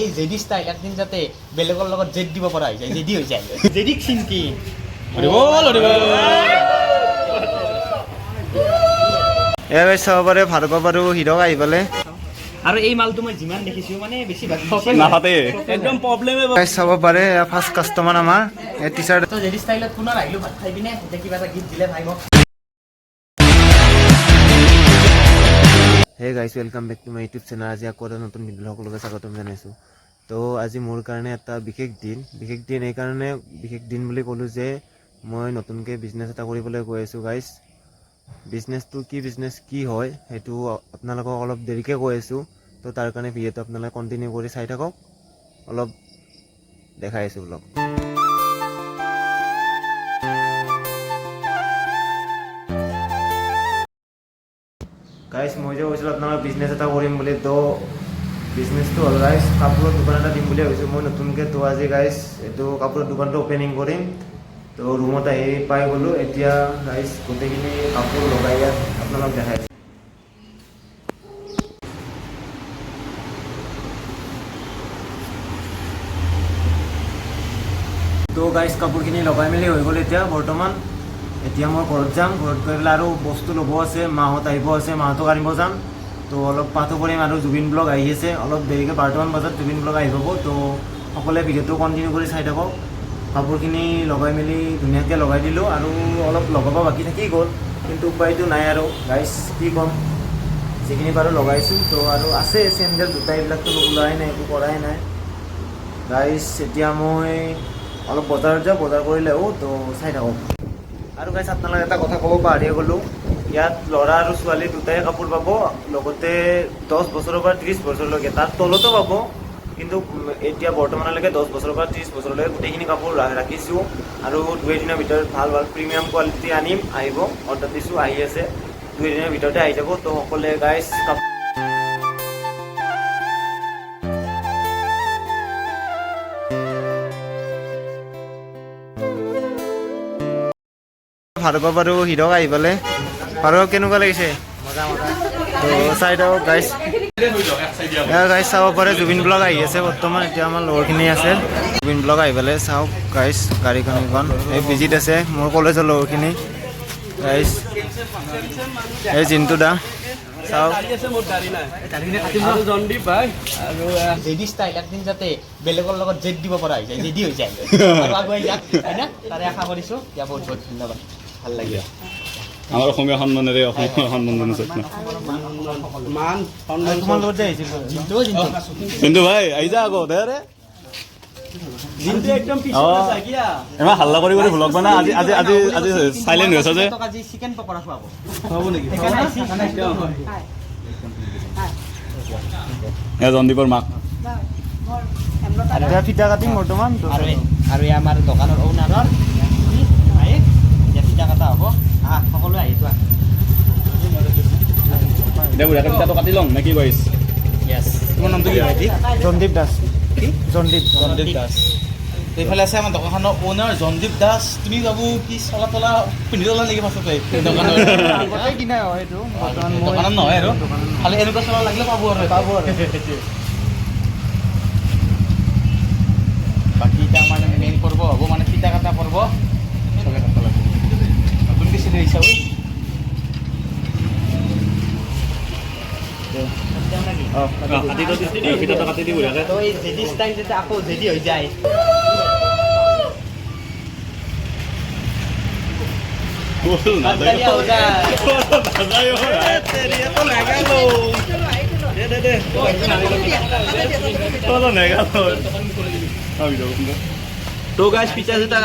এই JD style একদিন যাতে বেলেগৰ লগত জেড দিব পৰা হৈ যায়, জেডি হৈ যায়। জেডিক চিনকি এবাৰ চাব পাৰে ভাৰতৰ পৰা হিৰক আহি পালে আৰু এই মালটো মই যিমান দেখিছোঁ মানে বেছি নাহাতে একদম প্ৰব্লেম চাব পাৰে। ফাৰ্ষ্ট কাষ্টমাৰ আমাৰ এই টি চাৰ্ট জেডি ষ্টাইলত পুনৰ আহিলোঁ ভাত খাই পিনে, এতিয়া কিবা এটা গিফ্ট দিলে ভাই মোক। Hey guys welcome back to my YouTube channel. আজি আকৌ এটা নতুন ভিডিঅ' সকলোকে স্বাগতম জনাইছোঁ। তো আজি মোৰ কাৰণে এটা বিশেষ দিন এইকাৰণে বিশেষ দিন বুলি ক'লোঁ যে মই নতুনকৈ বিজনেছ এটা কৰিবলৈ গৈ আছোঁ গাইজ। বিজনেছটো কি বিজনেছ কি হয় সেইটো আপোনালোকক অলপ দেৰিকৈ কৈ আছোঁ। তো তাৰ কাৰণে ভিডিঅ'টো আপোনালোকে কণ্টিনিউ কৰি চাই থাকক, অলপ দেখাই আছোঁ ব্লগ। গাইজ মই যে কৈছিলোঁ আপোনালোক বিজনেছ এটা কৰিম বুলি, তো বিজনেছটো হ'ল গাইজ কাপোৰৰ দোকান এটা দিম বুলি ভাবিছোঁ মই নতুনকৈ। তো আজি গাইজ এইটো কাপোৰৰ দোকানটো অপেনিং কৰিম। তো ৰুমত আহি পাই গ'লোঁ। এতিয়া গাইজ গোটেইখিনি কাপোৰ লগাই ইয়াত আপোনালোক দেখাই আছোঁ। তো গাইজ কাপোৰখিনি লগাই মেলি হৈ গ'ল এতিয়া বৰ্তমান। এতিয়া মই ঘৰত যাম, ঘৰত গৈ পেলাই আৰু বস্তু ল'ব আছে, মাহঁত আহিব আছে, মাহঁতক আনিব যাম। তো অলপ পাতো কৰিম আৰু জুবিন ব্লগ আহি আছে অলপ দেৰিকৈ 12মান বজাত জুবিন ব্লগ আহি পাব। তো সকলোৱে ভিডিঅ'টো কণ্টিনিউ কৰি চাই থাকক। কাপোৰখিনি লগাই মেলি ধুনীয়াকৈ লগাই দিলোঁ আৰু অলপ লগাব বাকী থাকি গ'ল, কিন্তু উপায়টো নাই আৰু গাইজ কি ক'ম, যিখিনি পাৰোঁ লগাইছোঁ। তো আৰু আছে চেণ্ডেল জোতা এইবিলাকতো ওলোৱাই নাই, একো কৰাই নাই গাইজ। এতিয়া মই অলপ বজাৰত যাওঁ, বজাৰ কৰিলেও তো চাই থাকক। আৰু গাইজ আপোনালোকে এটা কথা ক'ব পাহৰিয়ে গ'লোঁ, ইয়াত ল'ৰা আৰু ছোৱালী দুটাই কাপোৰ পাব, লগতে 10 বছৰৰ পৰা 30 বছৰলৈকে, তাৰ তলতো পাব। কিন্তু এতিয়া বৰ্তমানলৈকে 10 বছৰৰ পৰা 30 বছৰলৈকে গোটেইখিনি কাপোৰ ৰাখিছোঁ। আৰু 2 দিনৰ ভিতৰত ভাল প্ৰিমিয়াম কোৱালিটি আনিম, আহিব, অৰ্ডাৰ দিছোঁ, আহি আছে, 2 দিনৰ ভিতৰতে আহি যাব। তো সকলোৱে গাইজ ভাৰতৰ পৰা হিৰক আহি পালে। ভাৰত কেনেকুৱা লাগিছে? তো চাই থাকক গাইজ। গাইজ চাব পাৰে জুবিন ব্লগ আহি আছে বৰ্তমান। এতিয়া আমাৰ লগৰখিনি আছে, জুবিন ব্লগ আহি পালে। চাওক গাইজ গাড়ীখন এইখন এই ভিজিট আছে মোৰ কলেজৰ লগৰখিনি গাইজ। এই জিন্তু দা চাওক জেডি ষ্টাইল একদিন যাতে বেলেগৰ লগত জেড দিব পৰা হৈ যায়, জেডি হৈ যায় আৰু আগুৱাই যাক, হয় না? তাৰে আশা কৰিছোঁ। দিয়া বহুত বহুত ধন্যবাদ, ভাল লাগিল। আমাৰ অসমীয়া সন্মানেৰে অসমৰ সন্মান জনাইছে তোমাৰ লগত যে আহিছিল কিন্তু ভাই আহি যা আকৌ দে ৰে ইমান হাল্লা কৰি কৰি ভ্লগ বনা। আজি আজি আজি আজি চাইলেণ্ট হৈ আছে যে আজি চিকেন পকৰা খুৱাব জনদীপৰ মাক ফিটা কাটিম বৰ্তমান। আৰু আমাৰ দোকানৰ অ'নাৰৰ ফিটা কটা হ'ব। সকলোৱে আহি যোৱা। এতিয়া বুঢ়াকে ফিটাটো কাটি লওঁ নে কি কৈছ? য়েছ, তোমাৰ নামটো কি ভাইটি? জনদীপ দাস। কি? জনদীপ দাস। এইফালে আছে আমাৰ দোকানখনৰ অ'নাৰ জনদীপ দাস। তুমি বাবু কি চলা তলা পিন্ধি ল'লা নেকি পাছতে দোকানৰ? কিনা হয় এইটো দোকানত নহয় আৰু খালি এনেকুৱা চলা লাগিলে পাব আৰু বাকী এতিয়া আমাৰ মেইন পৰ্ব হ'ব, মানে ফিটা কাটা পৰ্ব। চবে কাটা লাগিব নতুনকৈ চিলাই আহিছা ঐ। কাটি দি বুঢ়াকে তো এই জেডি ষ্টাইল যেতিয়া আকৌ জেডি হৈ যায়। তো গাইজ পিঠা চিঠা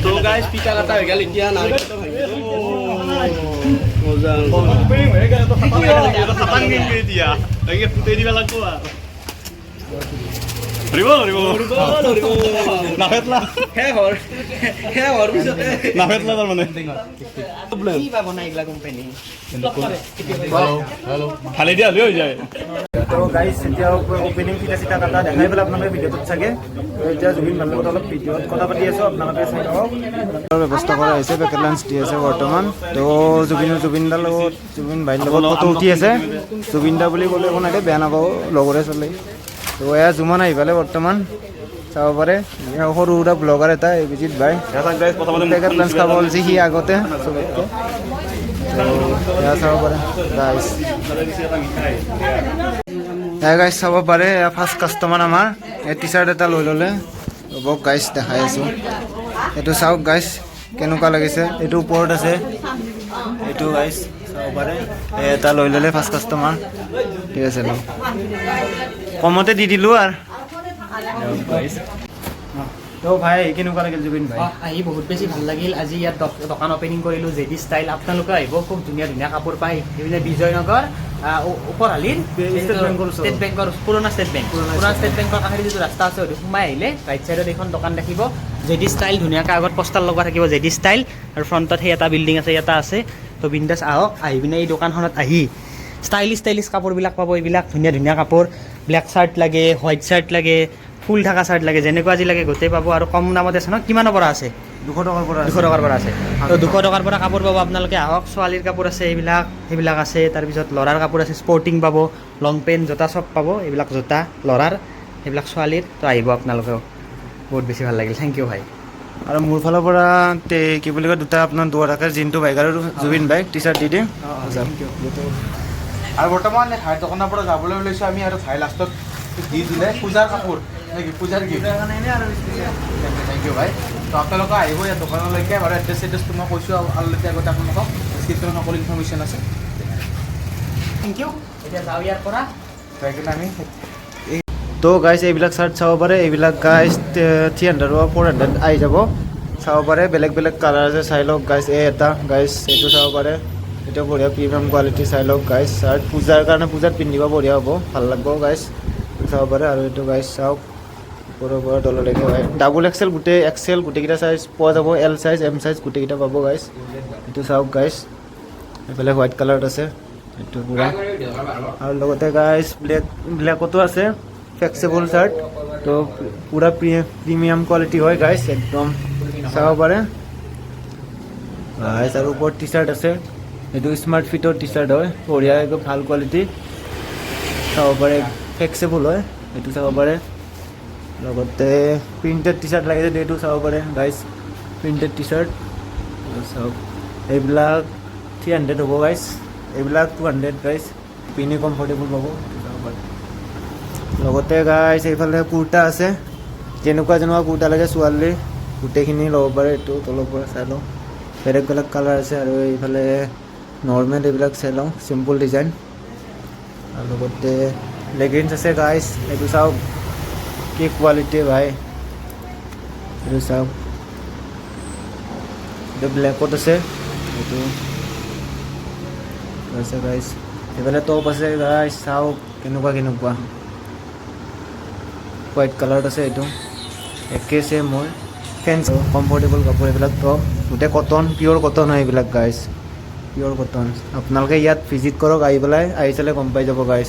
তো গাইজ পিঠা কাটা হৈ গ'ল। এতিয়া কি বা বনাই এইগিলা কোম্পানী খালি দিয়া হৈ যায়। তো গাইজ এতিয়া অপেনিং চিটা চিটা কাটা দেখাই পেলাই আপোনালোকে ভিডিঅ'টোত চাগে তো এতিয়া জুবিন দাৰ লগত অলপ ভিডিঅ'ত কথা পাতি আছোঁ আপোনালোকে চাই থাকক ব্যৱস্থা কৰা হৈছে পেকেট লাঞ্চ দি আছে বৰ্তমান তো জুবিন দাৰ লগত জুবিন ভাইৰ লগত ফটো উঠি আছে জুবিন দা বুলি ক'লে একো নাই বেয়া নাপাব লগৰে চলে তো এয়া জুমন আহি পালে বৰ্তমান চাব পাৰে সৰু সুৰা ব্লগাৰ এটা অভিজিত ভাই পেকেট লাঞ্চ খাব ওলাইছে সি আগতে চবতকৈ এয়া চাব পাৰে গাইজ চাব পাৰে এয়া ফাৰ্ষ্ট কাষ্টমাৰ আমাৰ এই টি চাৰ্ট এটা লৈ ল'লে ৰ'বক গাইজ দেখাই আছোঁ এইটো চাওক গাইজ কেনেকুৱা লাগিছে এইটো ওপৰত আছে এইটো গাইজ চাব পাৰে এই এটা লৈ ল'লে ফাৰ্ষ্ট কাষ্টমাৰ ঠিক আছে লওক কমতে দি দিলোঁ আৰু তো ভাই কেনেকুৱা লাগিল জুবিন ভাই আহি বহুত বেছি ভাল লাগিল আজি ইয়াত দোকান অপেনিং কৰিলোঁ জেডি ষ্টাইল আপোনালোকে আহিব খুব ধুনীয়া ধুনীয়া কাপোৰ পায় সেইপিনে বিজয়নগৰ ওপৰহালিৰ ষ্টেট বেংকৰ পুৰণা ষ্টেট বেংকৰ কাষেৰে যিটো ৰাস্তা আছে সেইটো সোমাই আহিলে ৰাইট চাইডত এইখন দোকান দেখিব জেডি ষ্টাইল ধুনীয়াকৈ আগত পোষ্টাৰ লগোৱা থাকিব জেডি ষ্টাইল আৰু ফ্ৰণ্টত সেই এটা বিল্ডিং আছে এটা আছে তো বিন্দাছ আহক আহি পিনে এই দোকানখনত আহি ষ্টাইলিছ কাপোৰবিলাক পাব এইবিলাক ধুনীয়া ধুনীয়া কাপোৰ ব্লেক চাৰ্ট লাগে হোৱাইট চাৰ্ট লাগে ফুল থকা চাৰ্ট লাগে যেনেকুৱা আজি লাগে গোটেই পাব আৰু কম দামতে আছে ন কিমানৰ পৰা আছে 200 টকাৰ পৰা আছে তো 200 টকাৰ পৰা কাপোৰ পাব আপোনালোকে আহক ছোৱালীৰ কাপোৰ আছে সেইবিলাক আছে তাৰপিছত ল'ৰাৰ কাপোৰ আছে স্পৰ্টিং পাব লং পেণ্ট জোতা চব পাব এইবিলাক জোতা ল'ৰাৰ সেইবিলাক ছোৱালীৰ তো আহিব আপোনালোকেও বহুত বেছি ভাল লাগিল থেংক ইউ ভাই আৰু মোৰ ফালৰ পৰা কি বুলি কয় দুটা আপোনাৰ 200 জিন্তু বাইক আৰু জুবিন বাইক টি চাৰ্ট দি দিম আৰু বৰ্তমান ভাইৰ দোকানৰ পৰা যাবলৈ ওলাইছোঁ আমি আৰু ভাই লাষ্টত দি দিলে পূজাৰ কাপোৰ নেকি পূজাৰ গিফ্ট থেংক ইউ ভাই তো আপোনালোকে আহিব ইয়াত দোকানলৈকে বাৰু এড্ৰেছটো মই কৈছোঁ অলৰেডি আগতে আপোনালোকক ডিছক্ৰিপশ্যনত সকলো ইনফৰ্মেশ্যন আছে থেংক ইউ এতিয়া যাওঁ ইয়াৰ পৰা যাই কিনে আমি তো গাইজ এইবিলাক চাৰ্ট চাব পাৰে এইবিলাক গাইজ 300 বা 400 আহি যাব চাব পাৰে বেলেগ বেলেগ কালাৰ আছে চাই লওক গাইজ এই এটা গাইজ এইটো চাব পাৰে এইটো বঢ়িয়া প্ৰিমিয়াম কোৱালিটি চাই লওক গাইজ চাৰ্ট পূজাৰ কাৰণে পূজাত পিন্ধিব বঢ়িয়া হ'ব ভাল লাগিব গাইজ চাব পাৰে আৰু এইটো গাইজ চাওক ওপৰৰ পৰা তললৈকে হয় ডাবল এক্সেল গোটেই এক্সেল গোটেইকেইটা চাইজ পোৱা যাব এল চাইজ এম চাইজ গোটেইকেইটা পাব গাইজ এইটো চাওক গাইজ এইফালে হোৱাইট কালাৰত আছে এইটো পূৰা আৰু লগতে গাইজ ব্লেকতো আছে ফ্লেক্সিবল চাৰ্ট তো পূৰা প্ৰিমিয়াম কোৱালিটি হয় গাইজ একদম চাব পাৰে গাইজ আৰু ওপৰত টি চাৰ্ট আছে এইটো স্মাৰ্ট ফিটৰ টি চাৰ্ট হয় বঢ়িয়া একদম ভাল কোৱালিটি চাব পাৰে ফ্লেক্সিবল হয় এইটো চাব পাৰে লগতে প্ৰিণ্টেড টি চাৰ্ট লাগে যদি এইটো চাব পাৰে গাইজ প্ৰিণ্টেড টি চাৰ্ট চাওক এইবিলাক 300 হ'ব গাইজ এইবিলাক 200 গাইজ পিন্ধি কমফৰ্টেবল পাব চাব পাৰে লগতে গাইজ এইফালে কুৰ্তা আছে যেনেকুৱা কুৰ্তা লাগে ছোৱালীৰ গোটেইখিনি ল'ব পাৰে এইটো তলৰ পৰা চাই লওঁ বেলেগ বেলেগ কালাৰ আছে আৰু এইফালে নৰ্মেল এইবিলাক চাই লওঁ চিম্পল ডিজাইন আৰু লগতে লেগিংছ আছে গাইজ এইটো চাওক কি কোৱালিটি ভাই এইটো চাওক এইটো ব্লেকত আছে এইটো আছে গাইজ এইফালে টপ আছে গাইজ চাওক কেনেকুৱা হোৱাইট কালাৰত আছে এইটো একে আছে মোৰ ফেন্স কমফৰ্টেবল কাপোৰ এইবিলাক টপ গোটেই কটন পিয়'ৰ কটন হয় এইবিলাক গাইজ পিয়'ৰ কটন আপোনালোকে ইয়াত ভিজিট কৰক আহি পেলাই আহি চালে গম পাই যাব গাইজ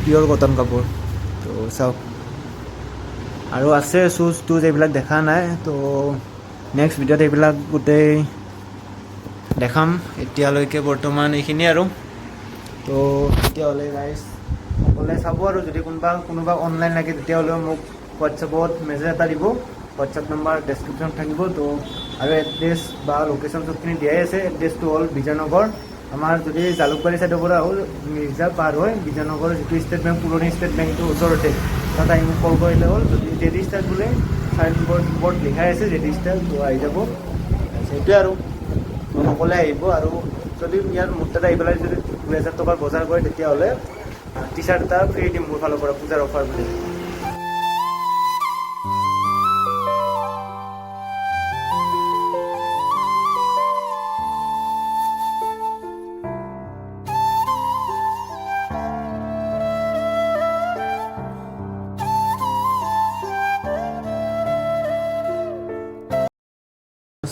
পিয়'ৰ কটন কাপোৰ তো চাওক আৰু আছে শ্বুজ টুজ এইবিলাক দেখা নাই তো নেক্সট ভিডিঅ'ত এইবিলাক গোটেই দেখাম এতিয়ালৈকে বৰ্তমান এইখিনি আৰু তো তেতিয়াহ'লে গাইজ সকলোৱে চাব আৰু যদি কোনোবা অনলাইন লাগে তেতিয়াহ'লে মোক হোৱাটছএপত মেছেজ এটা দিব হোৱাটছএপ নম্বৰ ডেছক্ৰিপশ্যনত থাকিব তো আৰু এড্ৰেছ বা লোকেশ্যন চবখিনি দিয়াই আছে এড্ৰেছটো হ'ল বিজয়নগৰ আমাৰ যদি জালুকবাৰী ছাইডৰ পৰা হ'ল মিৰ্জা পাৰ হৈ বিজয়নগৰ যিটো ষ্টেট বেংক পুৰণি ষ্টেট বেংকটোৰ ওচৰতে তাত আহি মোক কল কৰিলে হ'ল যদি জেডি ষ্টাইল বোলে চাইনবোৰ্ড লিখাই আছে জেডি ষ্টাইল তো আহি যাব সেইটোৱে আৰু সকলোৱে আহিব আৰু যদি ইয়াৰ মোৰ তাত আহি পেলাই যদি 2000 টকাৰ বজাৰ কৰে তেতিয়াহ'লে টি চাৰ্ট এটা ফ্ৰী দিম মোৰ ফালৰ পৰা পূজাৰ অফাৰ বুলি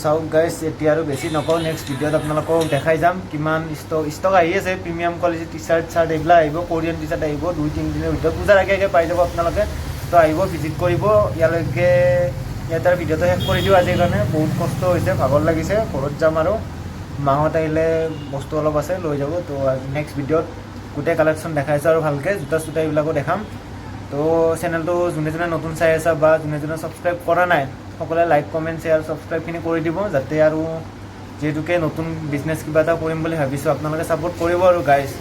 চাওক গাইজ, এতিয়া আৰু বেছি নকওঁ, নেক্সট ভিডিঅ'ত আপোনালোকক দেখাই যাম কিমান ষ্টক আহি আছে। প্ৰিমিয়াম কোৱালিটি টি চাৰ্ট এইবিলাক আহিব, কোৰিয়ান টি চাৰ্ট আহিব 2-3 দিনৰ ভিতৰত, পূজাৰ আগে আগে পাই যাব আপোনালোকে। তো আহিব, ভিজিট কৰিব। ইয়ালৈকে ইয়াতে আৰু ভিডিঅ'টো শেষ কৰি দিওঁ আজিৰ কাৰণে। বহুত কষ্ট হৈছে, ভাগৰ লাগিছে, ঘৰত যাম আৰু মাহত আহিলে বস্তু অলপ আছে লৈ যাব। তো নেক্সট ভিডিঅ'ত গোটেই কালেকশ্যন দেখাইছোঁ আৰু ভালকৈ জোতা চোতা এইবিলাকো দেখাম। তো চেনেলটো যোনে যোনে নতুন চাই আছা বা যোনে যোনে ছাবস্ক্ৰাইব কৰা নাই, সকলোৱে লাইক কমেণ্ট শ্বেয়াৰ ছাবস্ক্ৰাইবখিনি কৰি দিব, যাতে আৰু যিহেতুকে নতুন বিজনেছ কিবা এটা কৰিম বুলি ভাবিছোঁ, আপোনালোকে ছাপোৰ্ট কৰিব আৰু গাইজ।